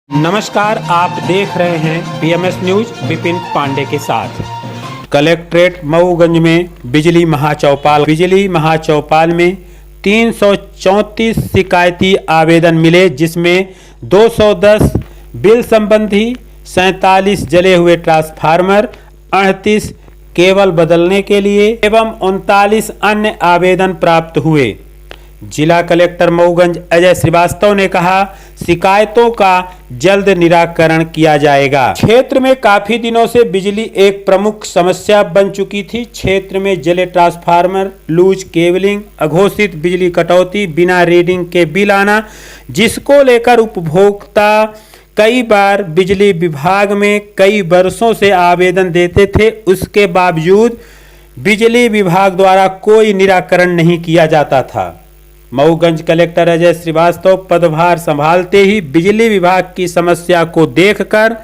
नमस्कार, आप देख रहे हैं बीएमएस न्यूज विपिन पांडे के साथ। कलेक्ट्रेट मऊगंज में बिजली महाचौपाल में 334 शिकायती आवेदन मिले, जिसमें 210 बिल संबंधी, 47 जले हुए ट्रांसफार्मर, 38 केबल बदलने के लिए एवं 39 अन्य आवेदन प्राप्त हुए। जिला कलेक्टर मऊगंज अजय श्रीवास्तव ने कहा, शिकायतों का जल्द निराकरण किया जाएगा। क्षेत्र में काफी दिनों से बिजली एक प्रमुख समस्या बन चुकी थी। क्षेत्र में जले ट्रांसफार्मर, लूज केबलिंग, अघोषित बिजली कटौती, बिना रीडिंग के बिल आना, जिसको लेकर उपभोक्ता कई बार बिजली विभाग में कई वर्षों से आवेदन देते थे। उसके बावजूद बिजली विभाग द्वारा कोई निराकरण नहीं किया जाता था। मऊगंज कलेक्टर अजय श्रीवास्तव पदभार संभालते ही बिजली विभाग की समस्या को देखकर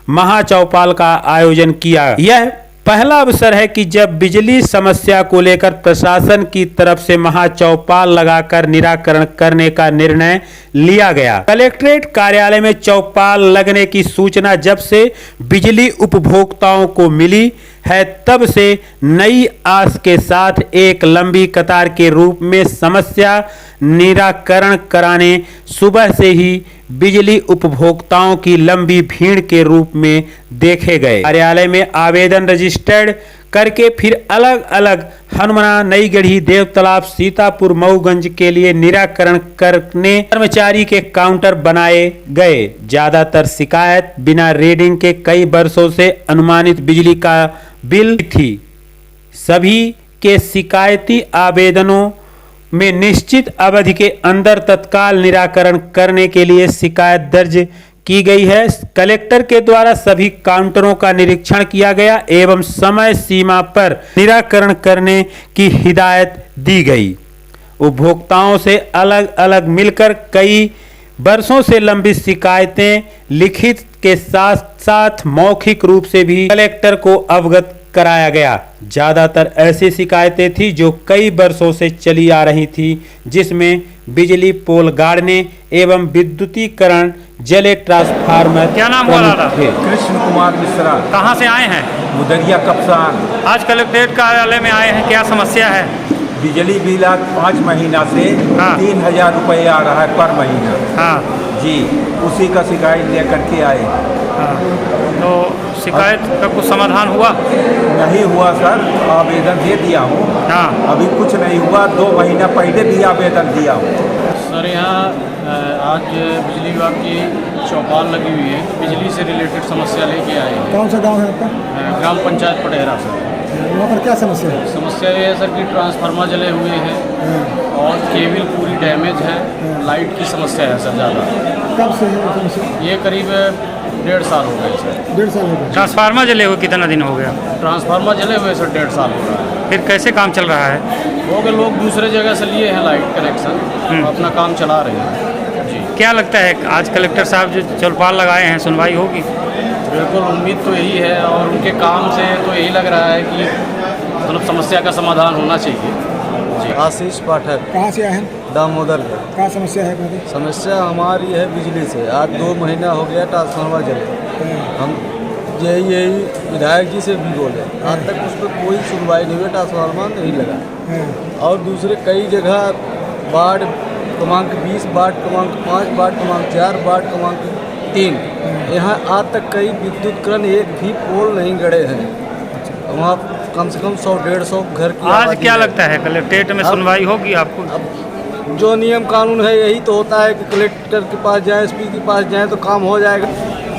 महाचौपाल का आयोजन किया। यह पहला अवसर है कि जब बिजली समस्या को लेकर प्रशासन की तरफ से महाचौपाल लगाकर निराकरण करने का निर्णय लिया गया। कलेक्ट्रेट कार्यालय में चौपाल लगने की सूचना जब से बिजली उपभोक्ताओं को मिली है, तब से नई आस के साथ एक लंबी कतार के रूप में समस्या निराकरण कराने सुबह से ही बिजली उपभोक्ताओं की लंबी भीड़ के रूप में देखे गए। कार्यालय में आवेदन रजिस्टर्ड करके फिर अलग अलग हनुमाना, नई गढ़ी, देवतालाब, सीतापुर, मऊगंज के लिए निराकरण करने कर्मचारी के काउंटर बनाए गए। ज्यादातर शिकायत बिना रीडिंग के कई वर्षों से अनुमानित बिजली का बिल थी। सभी के शिकायती आवेदनों में निश्चित अवधि के अंदर तत्काल निराकरण करने के लिए शिकायत दर्ज की गई है। कलेक्टर के द्वारा सभी काउंटरों का निरीक्षण किया गया एवं समय सीमा पर निराकरण करने की हिदायत दी गई। उपभोक्ताओं से अलग अलग मिलकर कई वर्षों से लंबी शिकायतें लिखित के साथ साथ मौखिक रूप से भी कलेक्टर को अवगत कराया गया। ज्यादातर ऐसी शिकायतें थी जो कई वर्षों से चली आ रही थी, जिसमें बिजली पोल गाड़ने एवं विद्युतीकरण, जले ट्रांसफार्मर। क्या नाम हुआ दादा? कृष्ण कुमार मिश्रा। कहाँ से आए हैं? मुदरिया कप्तान। आज कलेक्ट्रेट कार्यालय में आए हैं, क्या समस्या है? बिजली बिल आज 5 महीना से 3000 रुपये आ रहा है पर महीना। हाँ जी, उसी का शिकायत लेकर के आए। हाँ, तो शिकायत का कुछ समाधान हुआ? नहीं हुआ सर, आवेदन दे दिया हूँ। हाँ, अभी कुछ नहीं हुआ, 2 महीना पहले भी आवेदन दिया हूँ। सर यहाँ आज बिजली विभाग की चौपाल लगी हुई है, बिजली से रिलेटेड समस्या लेके आए हैं। कौन सा गांव है आपका? ग्राम पंचायत पटेरा सर। वहाँ पर क्या समस्या है? समस्या ये है सर कि ट्रांसफार्मर जले हुए हैं और केबल पूरी डैमेज है। लाइट की समस्या है सर ज़्यादा। कब से है समस्या? ये करीब 1.5 साल हो गए सर। 1.5 साल हो गया। ट्रांसफार्मर जले हुए कितना दिन हो गया? ट्रांसफार्मर जले हुए सर 1.5 साल हो रहा है। फिर कैसे काम चल रहा है? वो के लोग दूसरे जगह से लिए हैं लाइट कनेक्शन, अपना काम चला रहे हैं। जी, क्या लगता है आज कलेक्टर साहब जो चौपाल लगाए हैं, सुनवाई होगी? बिल्कुल उम्मीद तो यही है और उनके काम से तो यही लग रहा है कि मतलब समस्या का समाधान होना चाहिए। जी। आशीष पाठक। कहाँ से आए हैं? दामोदर। क्या समस्या है कहते? समस्या हमारी है बिजली से। आज 2 महीना हो गया ट्रांसफार्मर जले। हम यही विधायक जी से भी बोले, आज तक उस पर कोई सुनवाई नहीं हुई, ट्रांसफार्मर नहीं लगा। और दूसरे कई जगह वार्ड क्रमांक 20, वार्ड क्रमांक 5, वार्ड क्रमांक 4, वार्ड क्रमांक 3, यहाँ आज तक कई विद्युतकरण एक भी पोल नहीं गड़े हैं। वहाँ कम से कम 100-150 घर की। आज क्या लगता है कलेक्ट्रेट में सुनवाई होगी आपको? अब जो नियम कानून है यही तो होता है कि कलेक्टर के पास जाएं, एसपी के पास जाएं तो काम हो जाएगा।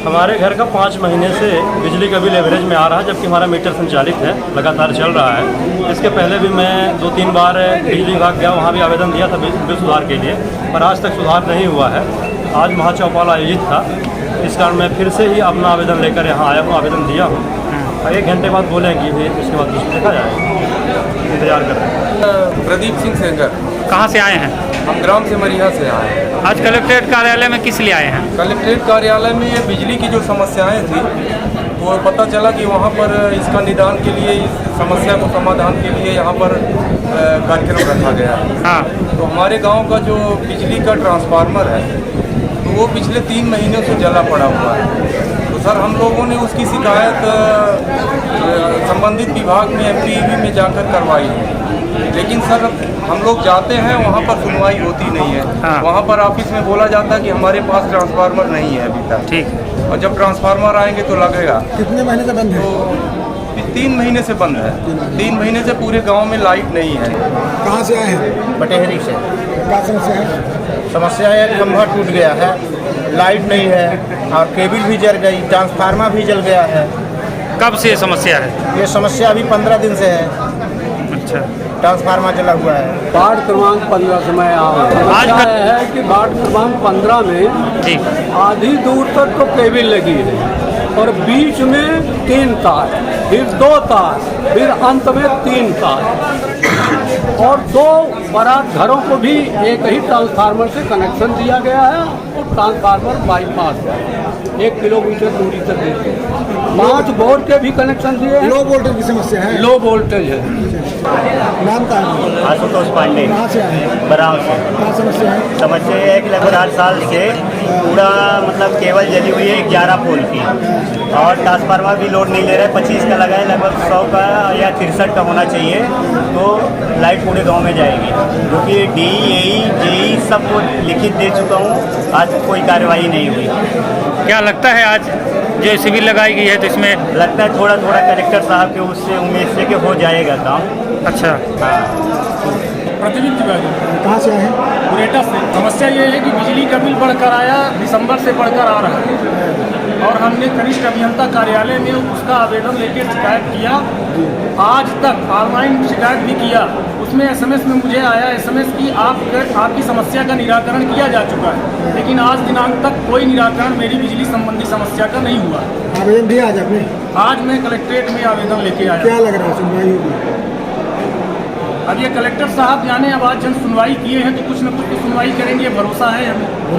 हमारे घर का 5 महीने से बिजली का बिल एवरेज में आ रहा है, जबकि हमारा मीटर संचालित है, लगातार चल रहा है। इसके पहले भी मैं 2-3 बार बिजली विभाग गया, वहाँ भी आवेदन दिया था बिल सुधार के लिए, पर आज तक सुधार नहीं हुआ है। आज महाचौपाल आयोजित था, इस कारण मैं फिर से ही अपना आवेदन लेकर यहाँ आया हूँ, आवेदन दिया हूँ। 1 घंटे बाद बोलेंगे, उसके बाद कुछ देखा जाएगा, इंतजार कर रहे हैं। प्रदीप सिंह सेंगर। कहाँ से आए हैं? हम ग्राम से मरिया से आए हैं। आज कलेक्ट्रेट कार्यालय में किस लिए आए हैं? कलेक्ट्रेट कार्यालय में ये बिजली की जो समस्याएं थी, वो पता चला कि वहाँ पर इसका निदान के लिए, इस समस्या को समाधान के लिए यहाँ पर कार्यक्रम रखा गया है। हाँ, तो हमारे गांव का जो बिजली का ट्रांसफार्मर है, तो तो वो पिछले 3 महीनों से जला पड़ा हुआ है। तो सर हम लोगों ने उसकी शिकायत संबंधित विभाग में MPEB में जाकर करवाई है, लेकिन सर हम लोग जाते हैं वहाँ पर सुनवाई होती नहीं है। हाँ। वहाँ पर ऑफिस में बोला जाता है कि हमारे पास ट्रांसफार्मर नहीं है अभी तक। ठीक है। और जब ट्रांसफार्मर आएंगे तो लगेगा। कितने महीने से बंद है? तो 3 महीने से बंद है। 3 महीने से पूरे गांव में लाइट नहीं है। कहाँ से आए हैं? बटेहरी से। क्या समस्या है? समस्या है, खंभा टूट गया है, लाइट नहीं है और केबल भी जल गई, ट्रांसफार्मर भी जल गया है। कब से ये समस्या है? ये समस्या अभी 15 दिन से है, अच्छा। ट्रांसफार्मर जला हुआ है। वार्ड क्रमांक 15 से मैं आ रहा हूँ। आज समस्या है कि वार्ड क्रमांक 15 में ठीक। आधी दूर तक तो केबल लगी है और बीच में 3 तार, फिर 2 तार, फिर अंत में 3 तार और 2 बारात घरों को भी एक ही ट्रांसफार्मर से कनेक्शन दिया गया है और ट्रांसफार्मर बाईपास है 1 किलोमीटर दूरी तक देते हैं। 5 बोर्ड के भी कनेक्शन दिए हैं। लो वोल्टेज की समस्या है? लो वोल्टेज है। नाम का है? आशुतोष पांडे, कहाँ से आए हैं? बराव से। क्या समस्या है? समस्या ये है कि लगभग 8 साल से पूरा मतलब केबल जली हुई है 11 पोल की और ट्रांसफार्मर भी लोड नहीं ले रहा है। 25 का लगा है, लगभग 100 का या 63 का होना चाहिए तो लाइट पूरे गांव में जाएगी, क्योंकि DEA, JE सबको लिखित दे चुका हूँ, आज कोई कार्रवाई नहीं हुई। क्या लगता है आज जो शिविर लगाई गई है तो इसमें लगता है थोड़ा थोड़ा कलेक्टर साहब के उससे उम्मीद से कि हो जाएगा काम। अच्छा। प्रतिनिधि तिवारी कहाँ से आए हैं? कुरेटा से। समस्या ये है कि बिजली का बिल बढ़कर आया, दिसंबर से बढ़कर आ रहा है और हमने कनिष्ठ अभियंता कार्यालय में उसका आवेदन लेकर शिकायत किया। आज तक ऑनलाइन शिकायत भी किया, उसमें SMS में मुझे आया SMS कि आपकी समस्या का निराकरण किया जा चुका है, लेकिन आज दिनांक तक कोई निराकरण मेरी बिजली संबंधी समस्या का नहीं हुआ। आवेदन दिया आज आपने? आज मैं कलेक्ट्रेट में आवेदन लेके आया। क्या लग रहा है, सुनवाई होगी? अब ये कलेक्टर साहब जाने, अब आज जन सुनवाई किए हैं तो कुछ न कुछ तो सुनवाई करेंगे, भरोसा है हमें।